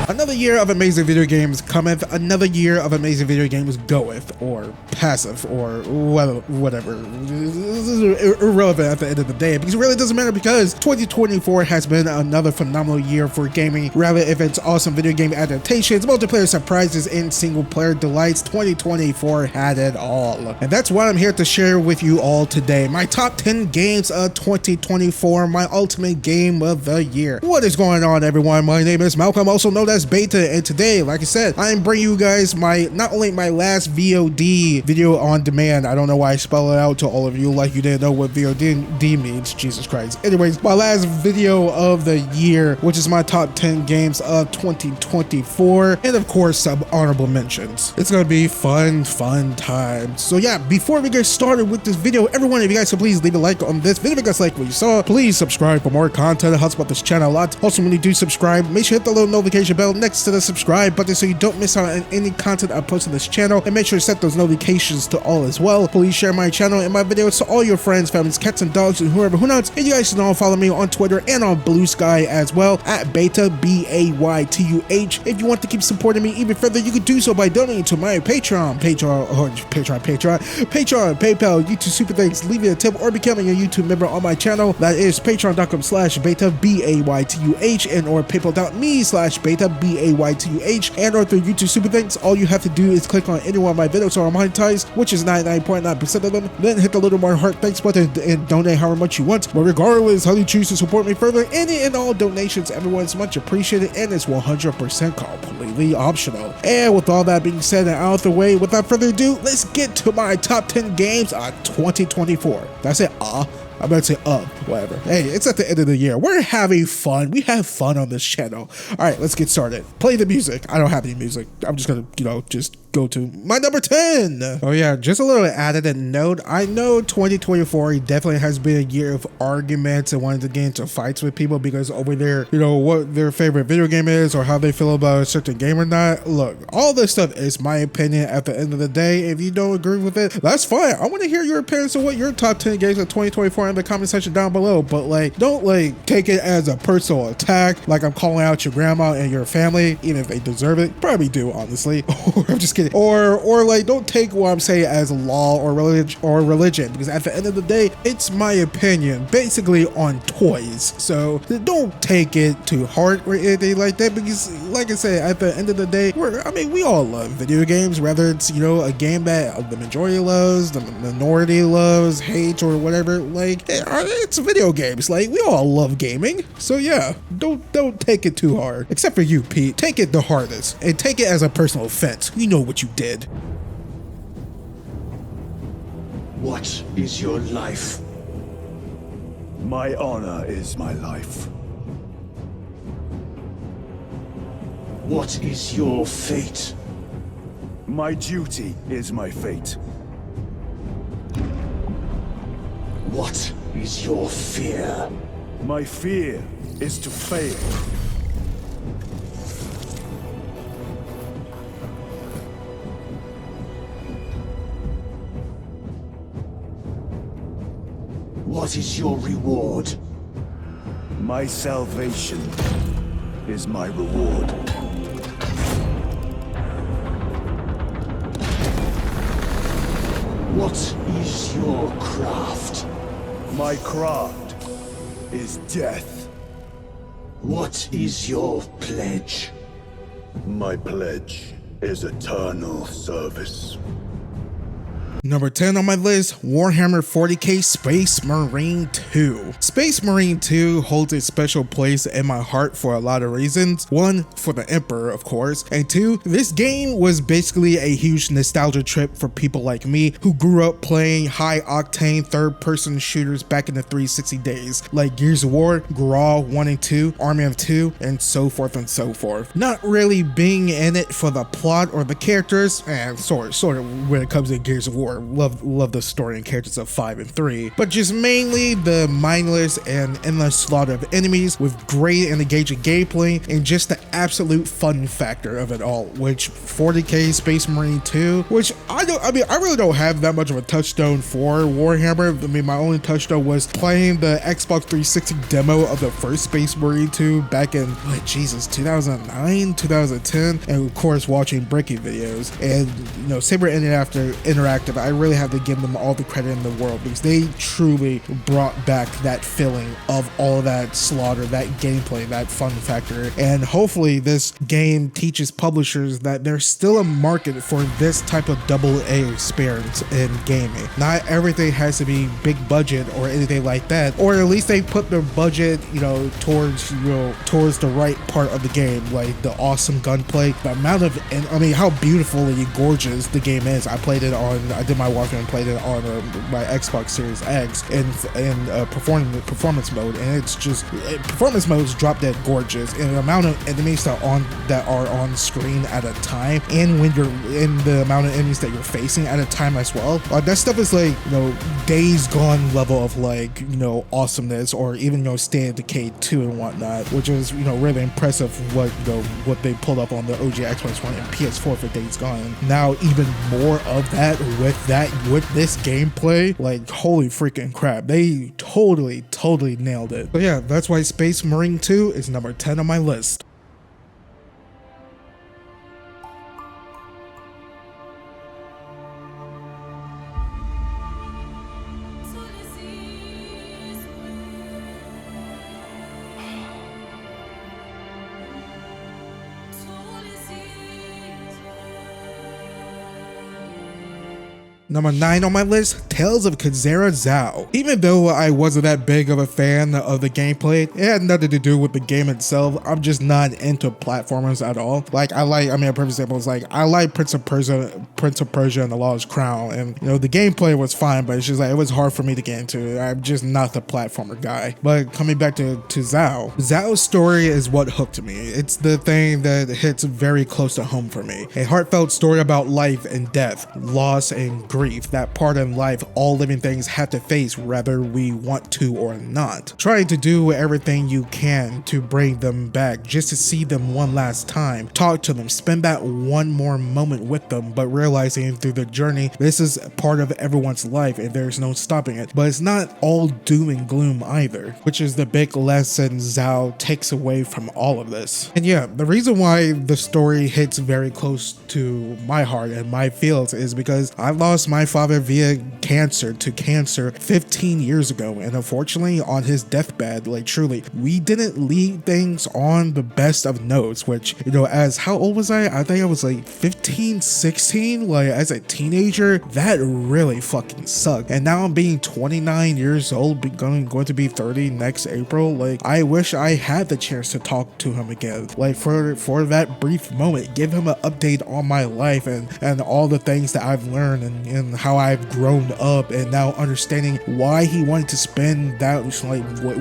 Another year of amazing video games cometh, another year of amazing video games goeth, or passive, or whatever. This is irrelevant at the end of the day, because it really doesn't matter, because 2024 has been another phenomenal year for gaming. Rather, if it's awesome video game adaptations, multiplayer surprises, and single player delights, 2024 had it all. And that's what I'm here to share with you all today. My top 10 games of 2024, my ultimate game of the year. What is going on, everyone? My name is Malcolm, also known as Baytuh, and today, like I said, I am bringing you guys not only my last VOD, video on demand. I don't know why I spell it out to all of you like you didn't know what VOD means. Jesus Christ. Anyways, my last video of the year, which is my top 10 games of 2024, and of course some honorable mentions. It's gonna be fun time. So yeah, before we get started with this video, everyone, if you guys could please leave a like on this video if you guys like what you saw. Please subscribe for more content. It helps about this channel a lot. Also, when you do subscribe, make sure you hit the little notification bell next to the subscribe button so you don't miss out on any content I post on this channel, and make sure to set those notifications to all as well. Please share my channel and my videos to all your friends, families, cats and dogs, and whoever who knows. And you guys should all follow me on Twitter and on Blue Sky as well at Baytuh, Baytuh. If you want to keep supporting me even further, you can do so by donating to my Patreon, PayPal, YouTube Super Thanks, leaving a tip, or becoming a YouTube member on my channel. That is patreon.com/Baytuh, Baytuh, and or paypal.me/Baytuh, Baytuh, and or through YouTube Super Thanks. All you have to do is click on any one of my videos or monetized, which is 99.9% of them. Then hit the little more heart thanks button and donate however much you want. But regardless how you choose to support me further, any and all donations, everyone's much appreciated, and it's 100% completely optional. And with all that being said and out of the way, without further ado, let's get to my top 10 games of 2024. That's it. I'm about to say whatever. Hey, it's at the end of the year. We're having fun. We have fun on this channel. All right, let's get started. Play the music. I don't have any music. I'm just gonna, just go to my number 10. Oh yeah, just a little added note. I know 2024 definitely has been a year of arguments and wanting to get into fights with people because over there, what their favorite video game is or how they feel about a certain game or not. Look, all this stuff is my opinion at the end of the day. If you don't agree with it, that's fine. I want to hear your opinions on what your top 10 games of 2024 in the comment section down below. But don't take it as a personal attack, like I'm calling out your grandma and your family, even if they deserve it. Probably do, honestly. I'm just kidding. Or don't take what I'm saying as law or religion, because at the end of the day, it's my opinion basically on toys. So don't take it too hard or anything like that, because like I said, at the end of the day, we all love video games, whether it's a game that the majority loves, the minority loves, hates, or whatever. It's video games. We all love gaming. So yeah, don't take it too hard. Except for you, Pete. Take it the hardest and take it as a personal offense. You know what you did. What is your life? My honor is my life. What is your fate? My duty is my fate. What is your fear? My fear is to fail. What is your reward? My salvation is my reward. What is your craft? My craft is death. What is your pledge? My pledge is eternal service. Number 10 on my list, Warhammer 40k Space Marine 2. Space Marine 2 holds a special place in my heart for a lot of reasons. One, for the Emperor, of course, and two, this game was basically a huge nostalgia trip for people like me who grew up playing high-octane third-person shooters back in the 360 days, like Gears of War, Grawl 1 and 2, Army of 2, and so forth and so forth. Not really being in it for the plot or the characters, and sort of when it comes to Gears of War. 4. Love the story and characters of 5 and 3, but just mainly the mindless and endless slaughter of enemies with great and engaging gameplay and just the absolute fun factor of it all, which 40k Space Marine 2, which I really don't have that much of a touchstone for Warhammer. I mean, my only touchstone was playing the Xbox 360 demo of the first Space Marine 2 back in, 2009, 2010, and of course watching breaking videos. And Saber Interactive, I really have to give them all the credit in the world because they truly brought back that feeling of all of that slaughter, that gameplay, that fun factor. And hopefully this game teaches publishers that there's still a market for this type of AA experience in gaming. Not everything has to be big budget or anything like that, or at least they put their budget towards the right part of the game, like the awesome gunplay, the amount of, and I mean how beautifully gorgeous the game is. I did my walkthrough and played it on my Xbox Series X in performance mode, and it's just performance mode is drop dead gorgeous, and the amount of enemies that are on screen at a time, and when you're in the amount of enemies that you're facing at a time as well, that stuff is like Days Gone level of awesomeness, or even Stand Decade 2 and whatnot, which is really impressive what they pulled up on the OG Xbox One and PS4 for Days Gone. Now even more of that with this gameplay, like holy freaking crap, they totally nailed it. But yeah, that's why Space Marine 2 is number 10 on my list. Number 9 on my list, Tales of Kazera Zao. Even though I wasn't that big of a fan of the gameplay, it had nothing to do with the game itself. I'm just not into platformers at all. Like a perfect example is I like Prince of Persia and the Lost Crown, and the gameplay was fine, but it's just it was hard for me to get into it. I'm just not the platformer guy. But coming back to Zao, Zao's story is what hooked me. It's the thing that hits very close to home for me. A heartfelt story about life and death, loss and grief, that part in life all living things have to face whether we want to or not. Trying to do everything you can to bring them back, just to see them one last time, talk to them, spend that one more moment with them, but realizing through the journey this is part of everyone's life and there's no stopping it. But it's not all doom and gloom either, which is the big lesson Zao takes away from all of this. And yeah, the reason why the story hits very close to my heart and my feels is because I lost my father via cancer 15 years ago, and unfortunately on his deathbed, truly, we didn't leave things on the best of notes, which as how old was I think I was 15, 16, as a teenager. That really fucking sucked. And now I'm being 29 years old, going to be 30 next April. I wish I had the chance to talk to him again, for that brief moment, give him an update on my life and all the things that I've learned and how I've grown up, and now understanding why he wanted to spend that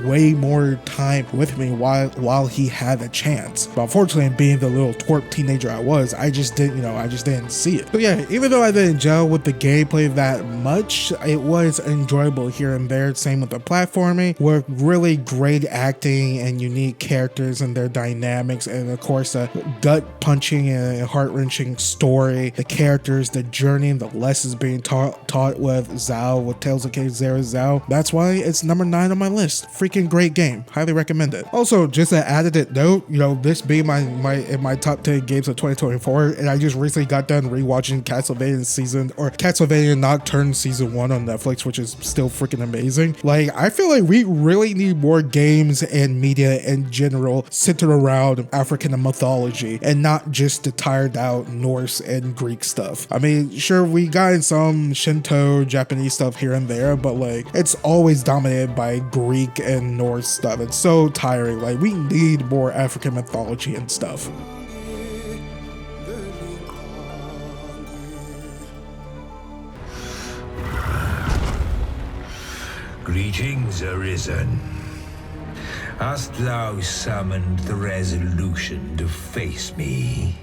way more time with me while he had a chance. But unfortunately, being the little twerp teenager I was, I just didn't see it. But yeah, even though I didn't gel with the gameplay that much, it was enjoyable here and there. Same with the platforming, with really great acting and unique characters and their dynamics, and of course a gut punching and heart-wrenching story, the characters, the journey, and the lessons being taught with Zao, with Tales of Kazera Zao. That's why it's number 9 on my list. Freaking great game. Highly recommend it. Also, just an added note, this being my top 10 games of 2024, and I just recently got done rewatching Castlevania Nocturne Season 1 on Netflix, which is still freaking amazing. I feel like we really need more games and media in general centered around African mythology and not just the tired out Norse and Greek stuff. I mean, sure, we got some Shinto Japanese stuff here and there, but it's always dominated by Greek and Norse stuff. It's so tiring. We need more African mythology and stuff. Greetings, Arisen. Hast thou summoned the resolution to face me?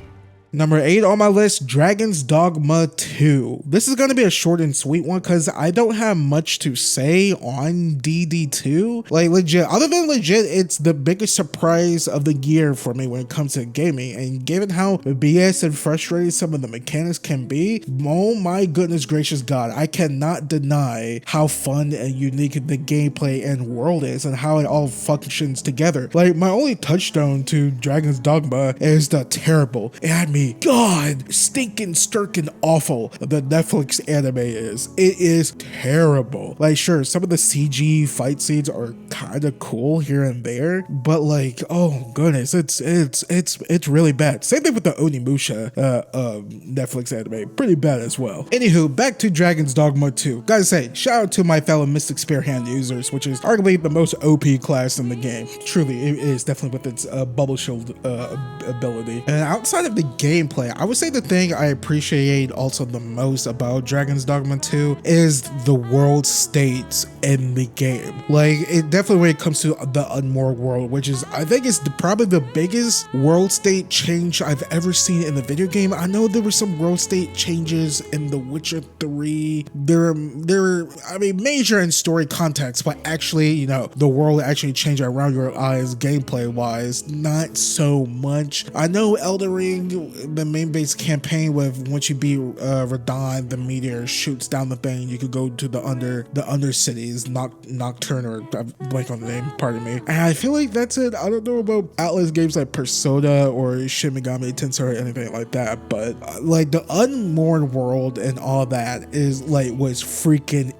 Number 8 on my list, Dragon's Dogma 2. This is going to be a short and sweet one because I don't have much to say on DD2. Like legit, other than legit, it's the biggest surprise of the year for me when it comes to gaming. And given how BS and frustrating some of the mechanics can be, oh my goodness gracious God, I cannot deny how fun and unique the gameplay and world is and how it all functions together. Like my only touchstone to Dragon's Dogma is the terrible, and me, God, stinking, stirking awful the Netflix anime is. It is terrible. Like sure, some of the CG fight scenes are kind of cool here and there, but like, oh goodness, it's really bad. Same thing with the Onimusha Netflix anime, pretty bad as well. Anywho, back to Dragon's Dogma 2. Gotta say, shout out to my fellow Mystic Spear Hand users, which is arguably the most OP class in the game. Truly, it is definitely with its bubble shield ability. And outside of the gameplay, I would say the thing I appreciate also the most about Dragon's Dogma 2 is the world states in the game. Like it definitely, when it comes to the Unmoored world, which is, I think is probably the biggest world state change I've ever seen in the video game. I know there were some world state changes in The Witcher 3. There were, I mean, major in story context, but actually, you know, the world actually changed around your eyes gameplay wise, not so much. I know Elden Ring, the main base campaign with once you beat Radon, the meteor shoots down the thing, you could go to the under cities, Nocturne, or I'm blank on the name, pardon me. And I feel like that's it. I don't know about Atlas games like Persona or Shin Megami Tensei or anything like that, but like the Unmoored world and all that is like was freaking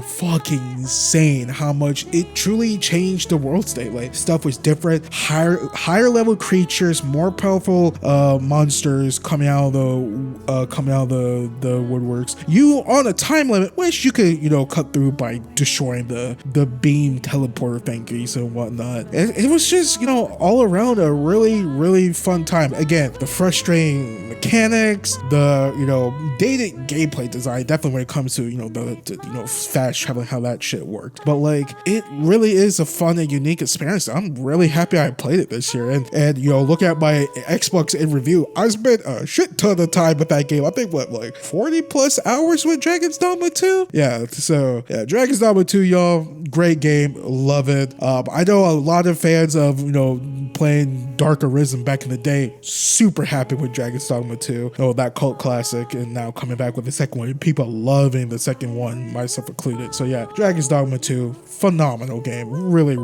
fucking insane how much it truly changed the world state. Like stuff was different, higher level creatures, more powerful monsters coming out of the woodworks. You on a time limit, which you could, you know, cut through by destroying the beam teleporter thingies and whatnot. It was just, you know, all around a really fun time. Again, the frustrating mechanics, the, you know, dated gameplay design, definitely when it comes to, you know, the you know, fast traveling, how that shit worked. But like, it really is a fun and unique experience. I'm really happy I played it this year. And you know, look at my Xbox in review. I spent a shit ton of time with that game. I think what, like 40 plus hours with Dragon's Dogma 2? Yeah, so yeah, Dragon's Dogma 2, y'all, great game, love it. I know a lot of fans of, you know, playing Dark Arisen back in the day, super happy with Dragon's Dogma 2. Oh, that cult classic, and now coming back with the second one. People loving the second one, myself included. So yeah, Dragon's Dogma 2, phenomenal game. Really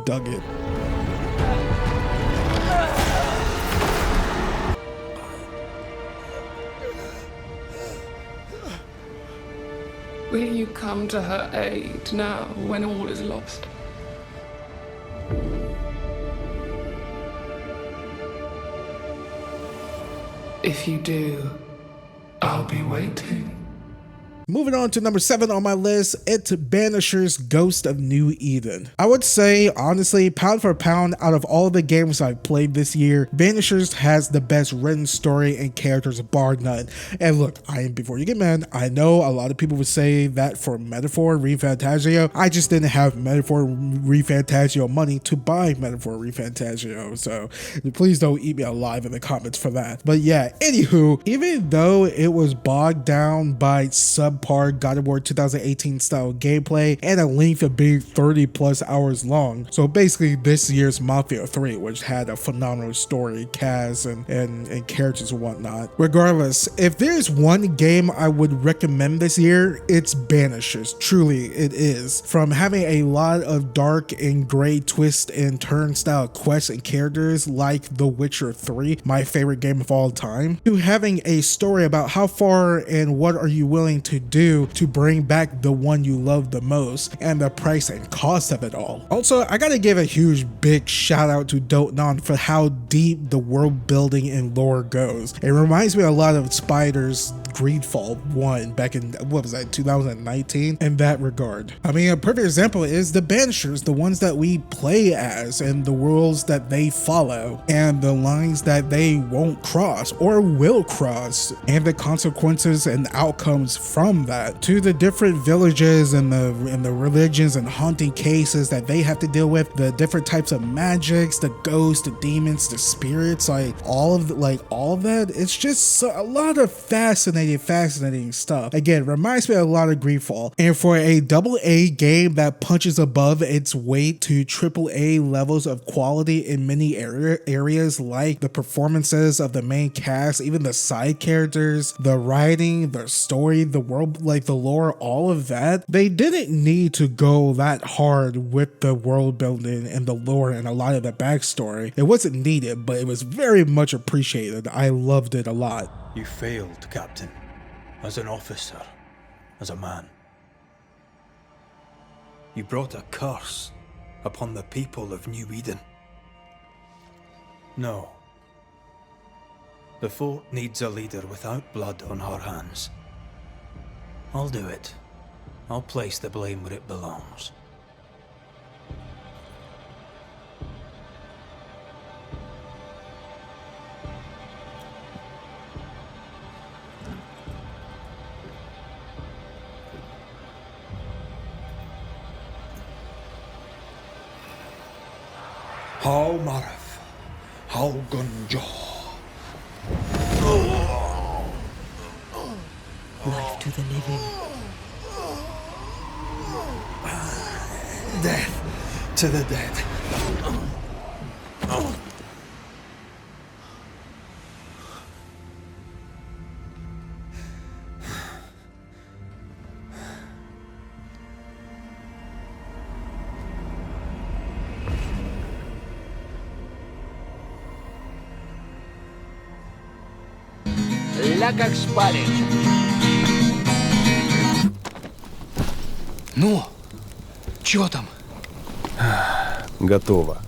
dug it. Will you come to her aid now when all is lost? If you do, I'll be waiting. Moving on to number 7 on my list, it's Banisher's Ghost of New Eden. I would say, honestly, pound for pound, out of all the games I've played this year, Banisher's has the best written story and characters, bar none. And look, before you get mad, I know a lot of people would say that for Metaphor ReFantazio. I just didn't have Metaphor ReFantazio money to buy Metaphor ReFantazio, so please don't eat me alive in the comments for that. But yeah, anywho, even though it was bogged down by subpar God of War 2018 style gameplay and a length of being 30 plus hours long. So basically this year's Mafia 3, which had a phenomenal story, cast and characters and whatnot. Regardless, if there's one game I would recommend this year, it's Banishers. Truly it is. From having a lot of dark and gray twist and turn style quests and characters like The Witcher 3, my favorite game of all time, to having a story about how far and what are you willing to do to bring back the one you love the most, and the price and cost of it all. Also, I gotta give a huge big shout out to Dotenon for how deep the world building and lore goes. It reminds me a lot of Spider's Greedfall 1 back in, what was that, 2019 in that regard. I mean, a perfect example is the Banishers, the ones that we play as, and the worlds that they follow, and the lines that they won't cross or will cross, and the consequences and outcomes from from that to the different villages and the religions and haunting cases that they have to deal with, the different types of magics, the ghosts, the demons, the spirits, like all of that. It's just a lot of fascinating stuff. Again, reminds me a lot of Greedfall. And for a AA game that punches above its weight to AAA levels of quality in many areas, like the performances of the main cast, even the side characters, the writing, the story, the world, like the lore, all of that, they didn't need to go that hard with the world building and the lore and a lot of the backstory. It wasn't needed, but it was very much appreciated. I loved it a lot. You failed, Captain. As an officer, as a man. You brought a curse upon the people of New Eden. No. The fort needs a leader without blood on her hands. I'll do it. I'll place the blame where it belongs. How Marif, how Gunjo. Life to the living. Death to the dead. Ля как шпали. Ну, чё там? Готово.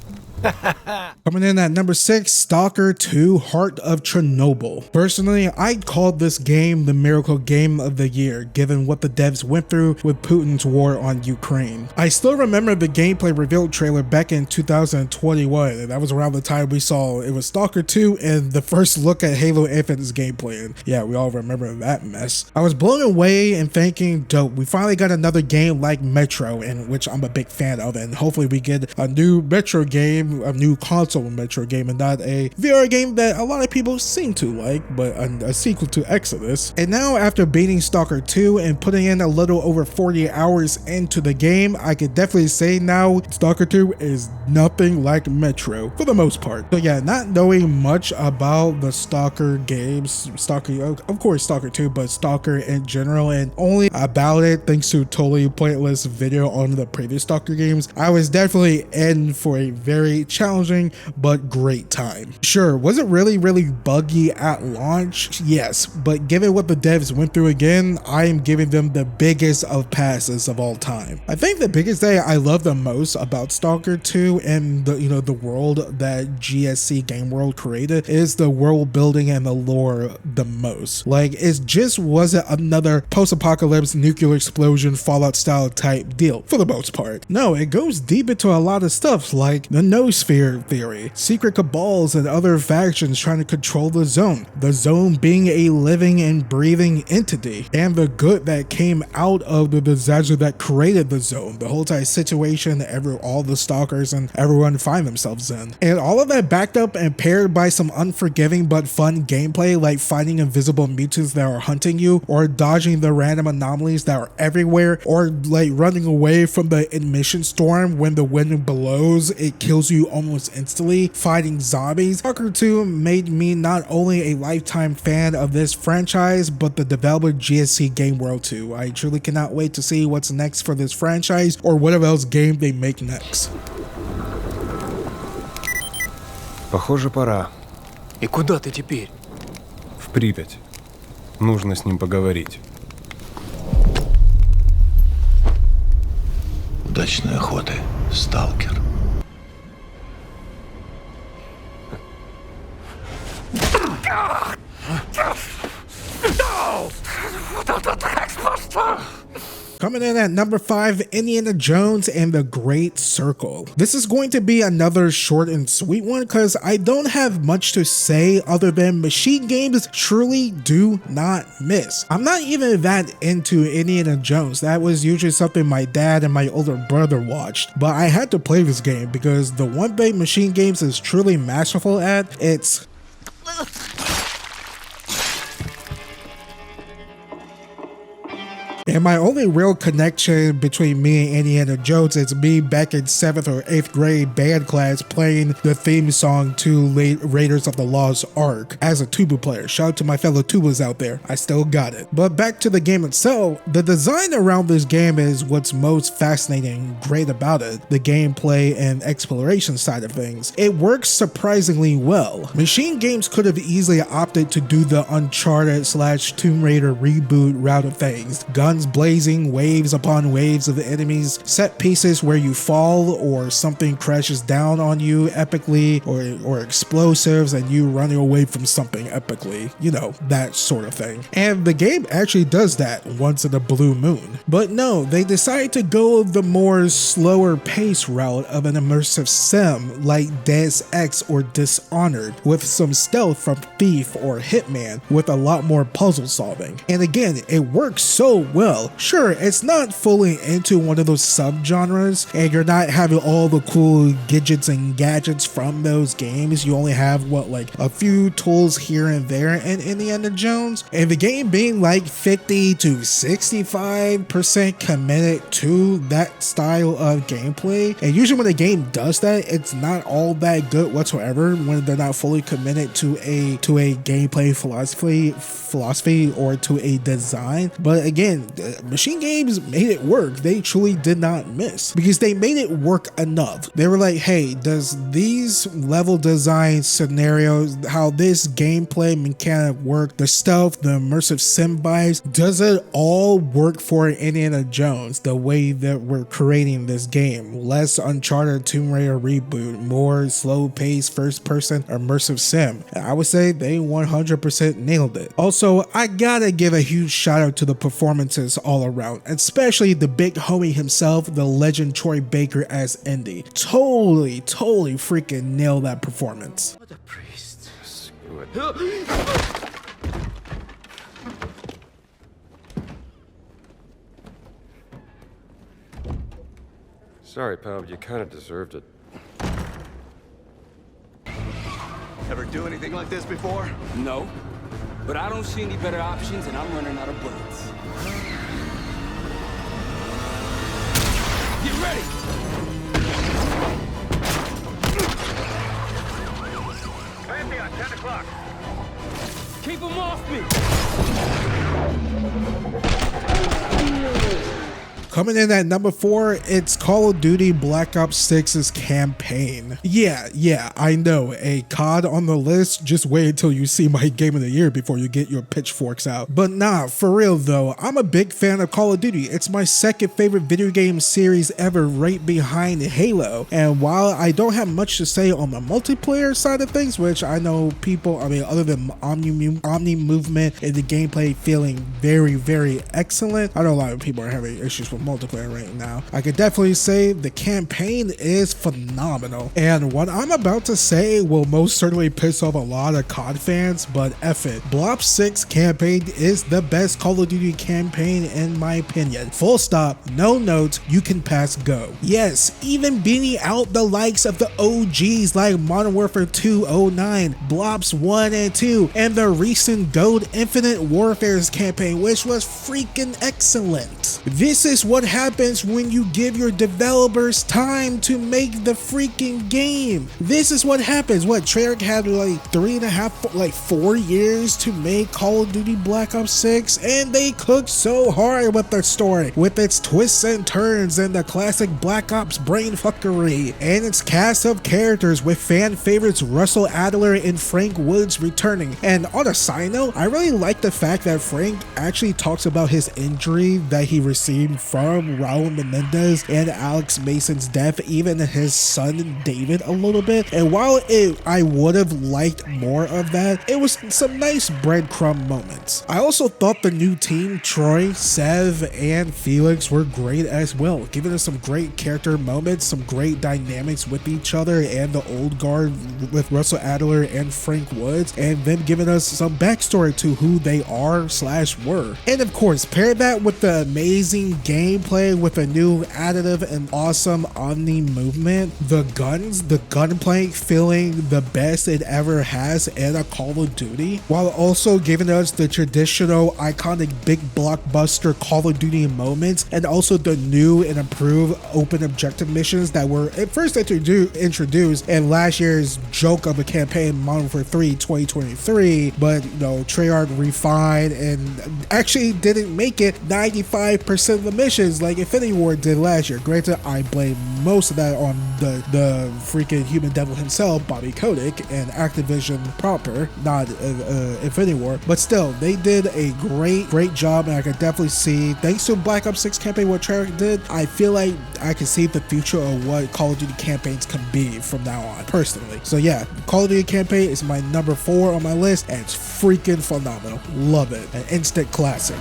Coming in at number 6, Stalker 2 Heart of Chernobyl. Personally, I'd call this game the miracle game of the year, given what the devs went through with Putin's war on Ukraine. I still remember the gameplay reveal trailer back in 2021, and that was around the time we saw it was Stalker 2 and the first look at Halo Infinite's gameplay. And yeah, we all remember that mess. I was blown away and thinking, dope, we finally got another game like Metro, in which I'm a big fan of, and hopefully we get a new Metro game, a new console Metro game, and not a VR game that a lot of people seem to like, but a sequel to Exodus. And now, after beating Stalker 2 and putting in a little over 40 hours into the game, I could definitely say now Stalker 2 is nothing like Metro for the most part. So yeah, not knowing much about the Stalker games, of course Stalker 2, but Stalker in general, and only about it thanks to totally pointless video on the previous Stalker games, I was definitely in for a very challenging but great time. Sure, was it really buggy at launch? Yes, but given what the devs went through again, I am giving them the biggest of passes of all time. I think the biggest thing I love the most about Stalker 2 and the world that GSC Game World created is the world building and the lore the most. Like, it just wasn't another post-apocalypse nuclear explosion Fallout style type deal for the most part. No, it goes deep into a lot of stuff like the Noosphere theory, secret cabals and other factions trying to control the zone being a living and breathing entity, and the good that came out of the disaster that created the zone, the whole entire situation all the stalkers and everyone find themselves in. And all of that backed up and paired by some unforgiving but fun gameplay, like finding invisible mutants that are hunting you, or dodging the random anomalies that are everywhere, or like running away from the emission storm when the wind blows, it kills you almost instantly, fighting zombies. Stalker 2 made me not only a lifetime fan of this franchise, but the developer GSC Game World too. I truly cannot wait to see what's next for this franchise, or whatever else game they make next. Похоже, пора. И куда ты теперь? В Припять. Нужно с ним поговорить. Удачной охоты, сталкер. Вот это так, что? Coming in at number 5, Indiana Jones and the Great Circle. This is going to be another short and sweet one because I don't have much to say other than machine games truly do not miss. I'm not even that into Indiana Jones. That was usually something my dad and my older brother watched, but I had to play this game because the one thing Machine Games is truly masterful at, it's and my only real connection between me and Indiana Jones is me back in 7th or 8th grade band class playing the theme song to Raiders of the Lost Ark as a tuba player. Shout out to my fellow tubas out there. I still got it. But back to the game itself, the design around this game is what's most fascinating and great about it. The gameplay and exploration side of things. It works surprisingly well. Machine Games could have easily opted to do the Uncharted / Tomb Raider reboot route of things. Guns blazing, waves upon waves of enemies, set pieces where you fall or something crashes down on you epically, or explosives and you running away from something epically, you know, that sort of thing. And the game actually does that once in a blue moon. But no, they decided to go the more slower pace route of an immersive sim like Deus Ex or Dishonored, with some stealth from Thief or Hitman, with a lot more puzzle solving. And again, it works so well. Sure, it's not fully into one of those subgenres, and you're not having all the cool gadgets and gadgets from those games. You only have like a few tools here and there in Indiana Jones, and the game being like 50 to 65% committed to that style of gameplay. And usually when a game does that, it's not all that good whatsoever when they're not fully committed to a gameplay philosophy or to a design. But again, Machine Games made it work. They truly did not miss because they made it work enough. They were like, hey, does these level design scenarios, how this gameplay mechanic work, the stealth, the immersive sim vibes, does it all work for Indiana Jones the way that we're creating this game? Less Uncharted Tomb Raider reboot, more slow paced first person immersive sim. And I would say they 100% nailed it. Also, I gotta give a huge shout out to the performances all around, especially the big homie himself, the legend Troy Baker as Indy. Totally freaking nailed that performance. What a priest. Screw it. Sorry, pal, but you kind of deserved it. Ever do anything like this before? No, but I don't see any better options and I'm running out of bullets. Get ready! Plan me on 10 o'clock. Keep them off me! Coming in at number 4, it's Call of Duty Black Ops 6's campaign. Yeah, I know, a COD on the list. Just wait until you see my game of the year before you get your pitchforks out. But nah, for real though, I'm a big fan of Call of Duty. It's my second favorite video game series ever, right behind Halo. And while I don't have much to say on the multiplayer side of things, which I know people, other than Omni movement and the gameplay feeling very excellent, I know a lot of people are having issues with multiplayer right now. I could definitely say the campaign is phenomenal, and what I'm about to say will most certainly piss off a lot of COD fans, but F it. Black Ops 6 campaign is the best Call of Duty campaign in my opinion. Full stop, no notes, you can pass go. Yes, even beating out the likes of the OGs like Modern Warfare 209, Black Ops 1 and 2, and the recent GOAT Infinite Warfare's campaign, which was freaking excellent. This is what happens when you give your developers time to make the freaking game. This is what happens. What, Treyarch had like 4 years to make Call of Duty Black Ops 6, and they cooked so hard with the story, with its twists and turns and the classic Black Ops brainfuckery, and its cast of characters with fan favorites Russell Adler and Frank Woods returning. And on a side note, I really like the fact that Frank actually talks about his injury that he received from from Raul Menendez and Alex Mason's death, even his son David a little bit. And while I would have liked more of that, it was some nice breadcrumb moments. I also thought the new team, Troy, Sev, and Felix were great as well, giving us some great character moments, some great dynamics with each other and the old guard with Russell Adler and Frank Woods, and them giving us some backstory to who they are / were. And of course, pair that with the amazing gameplay with a new additive and awesome Omni movement, the guns, the gunplay feeling the best it ever has in a Call of Duty, while also giving us the traditional iconic big blockbuster Call of Duty moments, and also the new and improved open objective missions that were at first introduced in last year's joke of a campaign, Modern Warfare 3 2023, but you know, Treyarch refined and actually didn't make it 95% of the missions like Infinity Ward did last year. Granted, I blame most of that on the freaking human devil himself, Bobby Kotick, and Activision proper, not Infinity Ward, but still, they did a great job, and I could definitely see, thanks to Black Ops 6 campaign, what Treyarch did, I feel like I can see the future of what Call of Duty campaigns can be from now on, personally. So yeah, Call of Duty campaign is my number 4 on my list, and it's freaking phenomenal. Love it. An instant classic.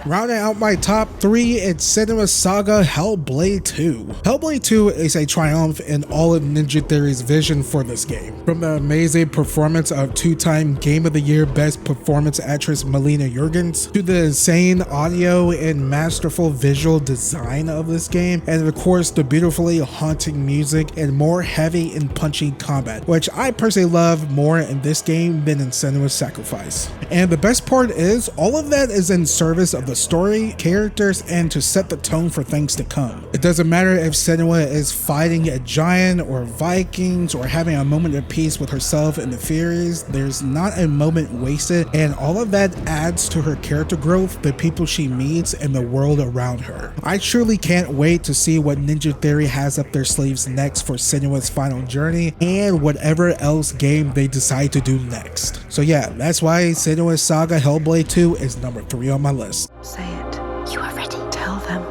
Rounding out my top 3 in Cinema Saga, Hellblade 2. Hellblade 2 is a triumph in all of Ninja Theory's vision for this game. From the amazing performance of 2-time Game of the Year Best Performance Actress Melina Jurgens, to the insane audio and masterful visual design of this game, and of course the beautifully haunting music and more heavy and punchy combat, which I personally love more in this game than in Senua's Sacrifice. And the best part is, all of that is in service of the story, characters, and to set the tone for things to come. It doesn't matter if Senua is fighting a giant or Vikings or having a moment of peace with herself and the Furies, there's not a moment wasted, and all of that adds to her character growth, the people she meets, and the world around her. I truly can't wait to see what Ninja Theory has up their sleeves next for Senua's final journey, and whatever else game they decide to do next. So yeah, that's why Senua's Saga Hellblade 2 is number 3 on my list. Say it. You are ready. Tell them.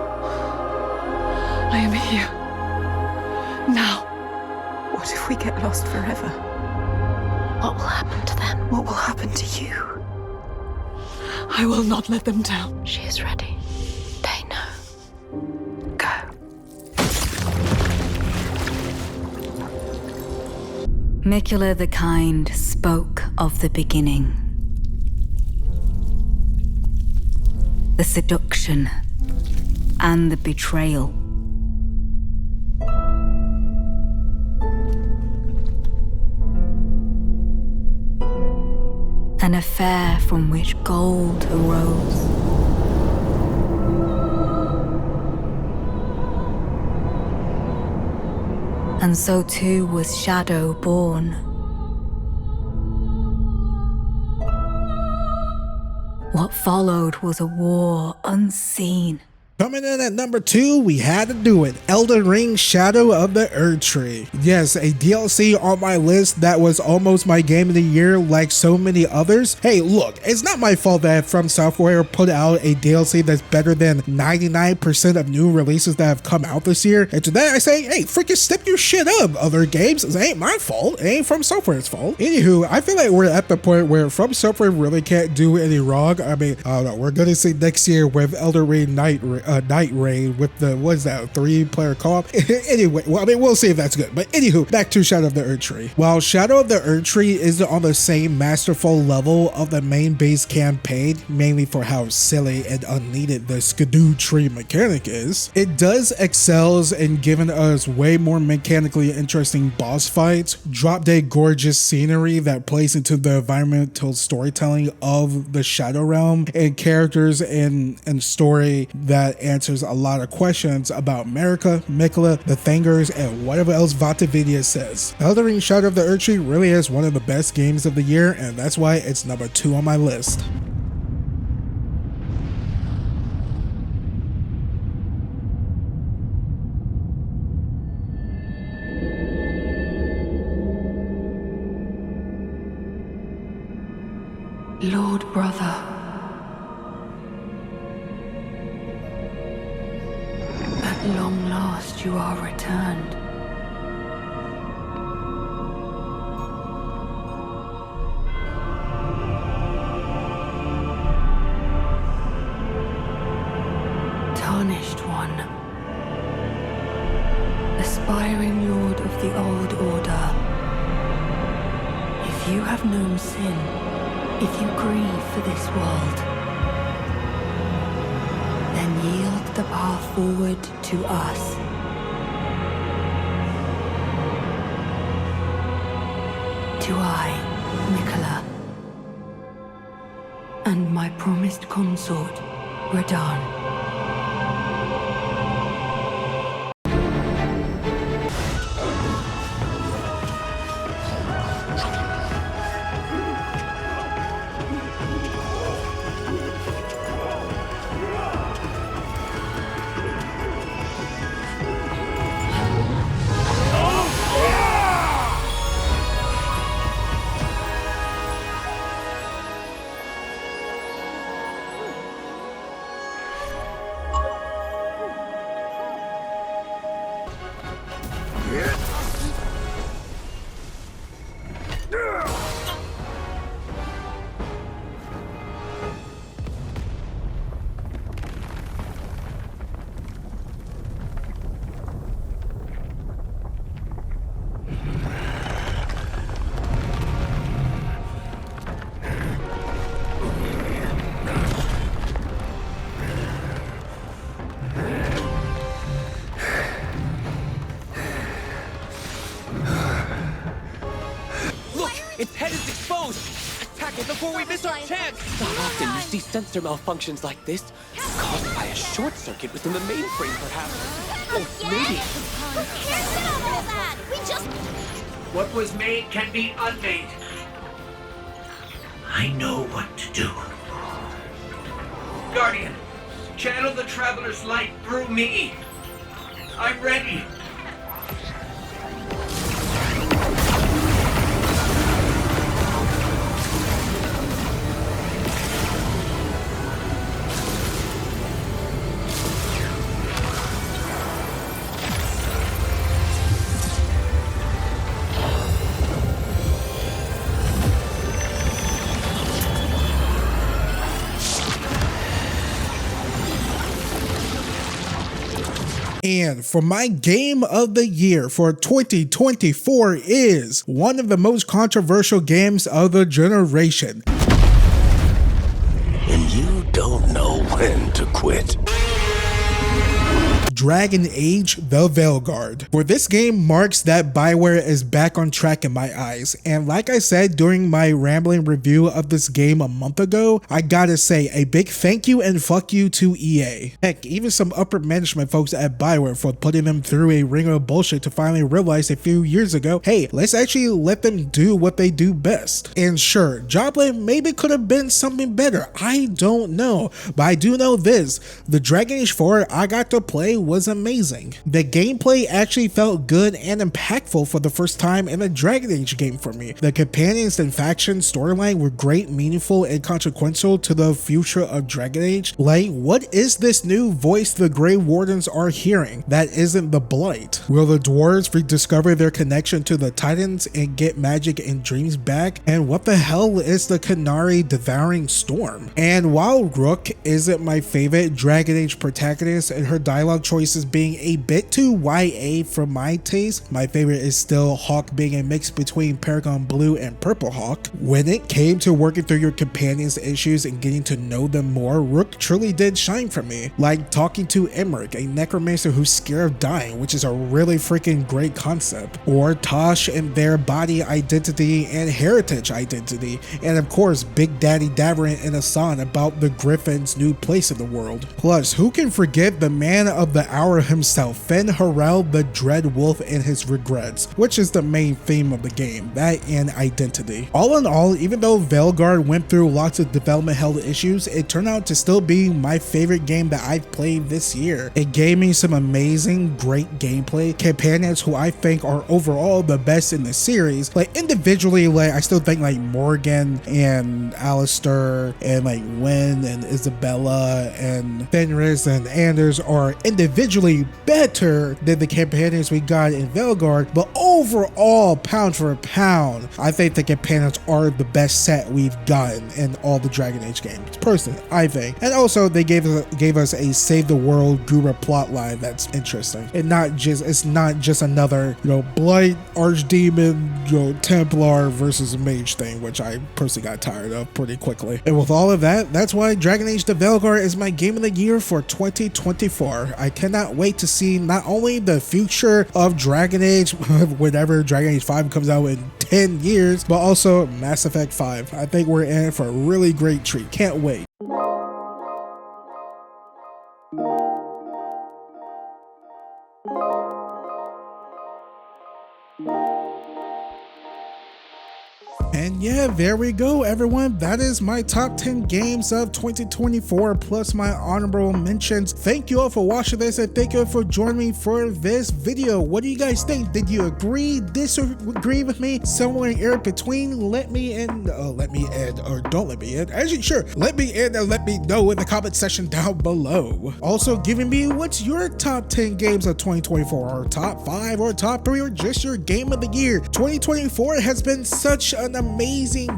I am here. Now. What if we get lost forever? What will happen to them? What will happen to you? I will not let them down. She is ready. They know. Go. Mikula the Kind spoke of the beginning. The seduction and the betrayal. An affair from which gold arose. And so too was Shadow born. What followed was a war unseen. Coming in at number 2, we had to do it. Elden Ring Shadow of the Erdtree. Yes, a DLC on my list that was almost my game of the year like so many others. Hey, look, it's not my fault that From Software put out a DLC that's better than 99% of new releases that have come out this year. And to that I say, hey, freaking step your shit up, other games. It ain't my fault. It ain't From Software's fault. Anywho, I feel like we're at the point where From Software really can't do any wrong. I mean, I don't know. We're gonna see next year with Elden Ring Night night raid with the, what is that, 3-player co-op? Anyway, well, I mean, we'll see if that's good. But anywho, back to Shadow of the Erdtree. While Shadow of the Erdtree isn't on the same masterful level of the main base campaign, mainly for how silly and unneeded the Skidoo tree mechanic is, it does excels in giving us way more mechanically interesting boss fights, drop-dead gorgeous scenery that plays into the environmental storytelling of the Shadow Realm, and characters and story that answers a lot of questions about America, Miquella, the Thangers, and whatever else Vatavidia says. Elden Ring Shadow of the Erdtree really is one of the best games of the year, and that's why it's number 2 on my list. Lord Brother, at long last you are returned. Tarnished one, aspiring Lord of the Old Order, if you have known sin, if you grieve for this world, then yield the path forward to us. To I, Miquella, and my promised consort, Radahn. Its head is exposed! Attack it before we miss our chance! Not often you see sensor malfunctions like this, caused by a short circuit within the mainframe, perhaps. Or maybe... What was made can be unmade. I know what to do. Guardian, channel the Traveler's light through me. I'm ready. And for my game of the year for 2024 is one of the most controversial games of the generation. And you don't know when to quit. Dragon Age: The Veilguard. For this game marks that BioWare is back on track in my eyes, and like I said during my rambling review of this game a month ago, I gotta say a big thank you and fuck you to EA. Heck, even some upper management folks at BioWare for putting them through a ring of bullshit to finally realize a few years ago, hey, let's actually let them do what they do best. And sure, Joblin maybe could have been something better, I don't know, but I do know this, the Dragon Age 4 I got to play was amazing. The gameplay actually felt good and impactful for the first time in a Dragon Age game for me. The companions and faction storyline were great, meaningful, and consequential to the future of Dragon Age. Like, what is this new voice the Grey Wardens are hearing that isn't the Blight? Will the dwarves rediscover their connection to the Titans and get magic and dreams back? And what the hell is the Canary devouring storm? And while Rook isn't my favorite Dragon Age protagonist and her dialogue choices being a bit too YA for my taste, my favorite is still Hawk being a mix between Paragon Blue and Purple Hawk. When it came to working through your companions' issues and getting to know them more, Rook truly did shine for me. Like talking to Emmerich, a necromancer who's scared of dying, which is a really freaking great concept. Or Tosh and their body identity and heritage identity. And of course, Big Daddy Daverin and Asan about the Griffin's new place in the world. Plus, who can forget the man of the hour himself, Fen Harel the Dread Wolf, and his regrets, which is the main theme of the game, that and identity. All in all, even though Veilguard went through lots of development hell issues, it turned out to still be my favorite game that I've played this year. It gave me some amazing, great gameplay, companions who I think are overall the best in the series. Like individually, like I still think like Morgan and Alistair and like Wynn and Isabella and Fenris and Anders are individually better than the companions we got in Veilguard, but overall, pound for pound, I think the companions are the best set we've gotten in all the Dragon Age games, personally, I think. And also, they gave us a save the world Gura plotline that's interesting, and it's not just another, you know, Blight Archdemon, you know, Templar versus Mage thing, which I personally got tired of pretty quickly. And with all of that, that's why Dragon Age The Veilguard is my game of the year for 2024. I cannot wait to see not only the future of Dragon Age whenever Dragon Age 5 comes out in 10 years, but also Mass Effect 5. I think we're in for a really great treat. Can't wait. And yeah, there we go, everyone. That is my top 10 games of 2024 plus my honorable mentions. Thank you all for watching this, and thank you all for joining me for this video. What do you guys think? Did you agree, disagree with me? Somewhere in between? Let me in, or don't let me in. Actually, sure, let me in and let me know in the comment section down below. Also, giving me what's your top 10 games of 2024, or top 5, or top 3, or just your game of the year. 2024 has been such an amazing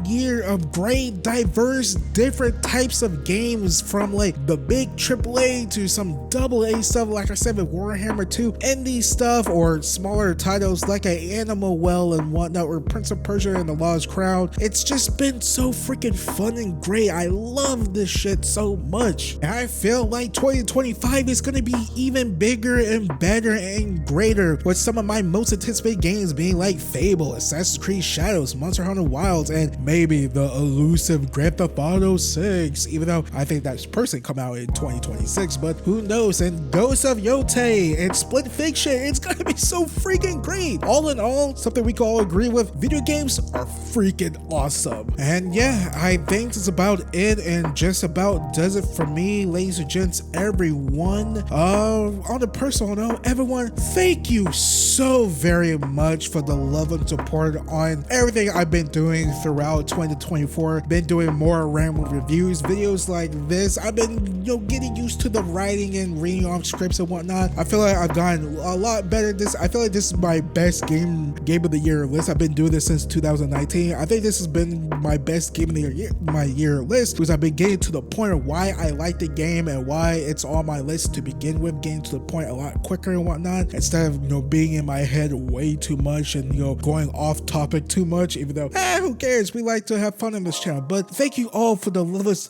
year of great, diverse, different types of games, from like the big AAA to some AA stuff, like I said with Warhammer 2, indie stuff, or smaller titles like Animal Well and whatnot, or Prince of Persia and the Lost Crown. It's just been so freaking fun and great. I love this shit so much. And I feel like 2025 is gonna be even bigger and better and greater, with some of my most anticipated games being like Fable, Assassin's Creed Shadows, Monster Hunter Wilds, and maybe the elusive Grand Theft Auto 6, even though I think that's personally come out in 2026, but who knows. And Ghosts of Yotei and Split Fiction, it's gonna be so freaking great. All in all, something we can all agree with, video games are freaking awesome. And yeah, I think that's about it, and just about does it for me, ladies and gents, everyone. On a personal note, everyone, thank you so very much for the love and support on everything I've been doing throughout 2024. Been doing more random reviews, videos like this. I've been, you know, getting used to the writing and reading off scripts and whatnot. I feel like I've gotten a lot better at this. I feel like this is my best game of the year list. I've been doing this since 2019. I think this has been my best game of the year list, because I've been getting to the point of why I like the game and why it's on my list to begin with, getting to the point a lot quicker and whatnot, instead of, you know, being in my head way too much and, you know, going off topic too much, even though who cares, we like to have fun on this channel. But thank you all for the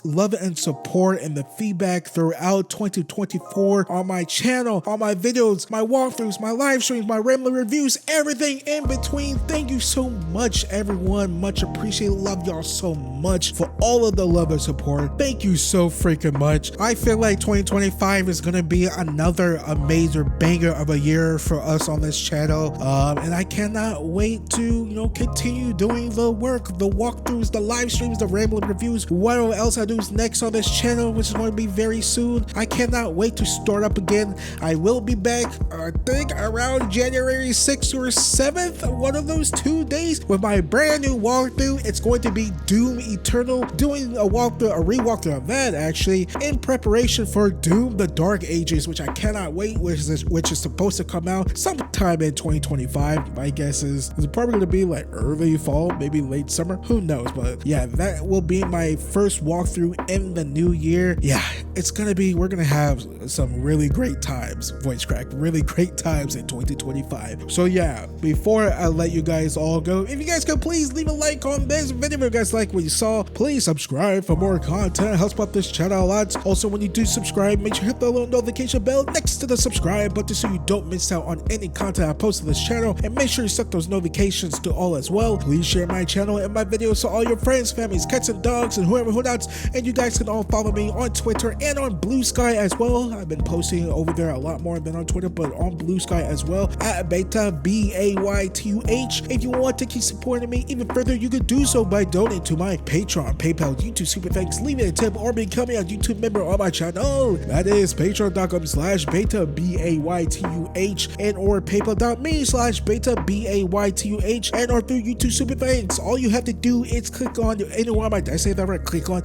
love and support and the feedback throughout 2024 on my channel, on my videos, my walkthroughs, my live streams, my rambling reviews, everything in between. Thank you so much, everyone. Much appreciated. Love y'all so much for all of the love and support. Thank you so freaking much. I feel like 2025 is gonna be another amazing banger of a year for us on this channel, and I cannot wait to, you know, continue doing the work, the walkthroughs, the live streams, the rambling reviews, whatever else I do next on this channel, which is going to be very soon. I cannot wait to start up again. I will be back, I think around January 6th or 7th, one of those 2 days, with my brand new walkthrough. It's going to be Doom Eternal, doing a re-walkthrough of that actually, in preparation for Doom the Dark Ages, which I cannot wait, which is supposed to come out sometime in 2025. My guess is it's probably going to be like early fall, maybe late summer, who knows. But yeah, that will be my first walkthrough in the new year. Yeah, it's gonna be, we're gonna have some really great times, voice crack, really great times in 2025. So yeah, before I let you guys all go, if you guys could please leave a like on this video. If you guys like what you saw, please subscribe for more content. It helps out this channel a lot. Also, when you do subscribe, make sure you hit the little notification bell next to the subscribe button so you don't miss out on any content I post to this channel, and make sure you set those notifications to all as well. Please share my channel and my videos to all your friends, families, cats and dogs, and whoever who not. And you guys can all follow me on Twitter and on Blue Sky as well. I've been posting over there a lot more than on Twitter, but on Blue Sky as well, at Baytuh, Baytuh. If you want to keep supporting me even further, you can do so by donating to my Patreon, PayPal, YouTube Super Thanks, leaving a tip, or becoming a YouTube member on my channel. That is patreon.com/Baytuh, Baytuh, and or paypal.me/Baytuh, and or through YouTube Super Thanks. All you have to do is click on any one of my, did I say that right? Click on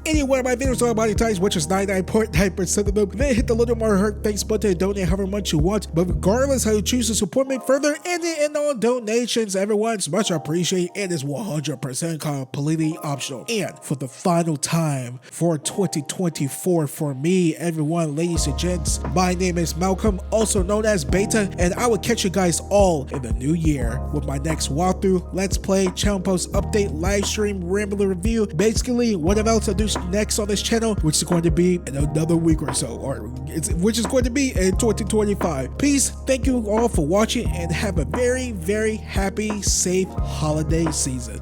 any one of my videos on my times, which is 99.9% of them. Then hit the little more heart thanks button and donate however much you want. But regardless how you choose to support me further, any and all donations, everyone's much appreciated, and is 100% completely optional. And for the final time for 2024 for me, everyone, ladies and gents, my name is Malcolm, also known as Baytuh, and I will catch you guys all in the new year with my next walkthrough, let's play, channel post update, live stream, rambling review, basically whatever else I do next on this channel, which is going to be in another week or so, which is going to be in 2025. Peace, thank you all for watching, and have a very, very happy, safe holiday season.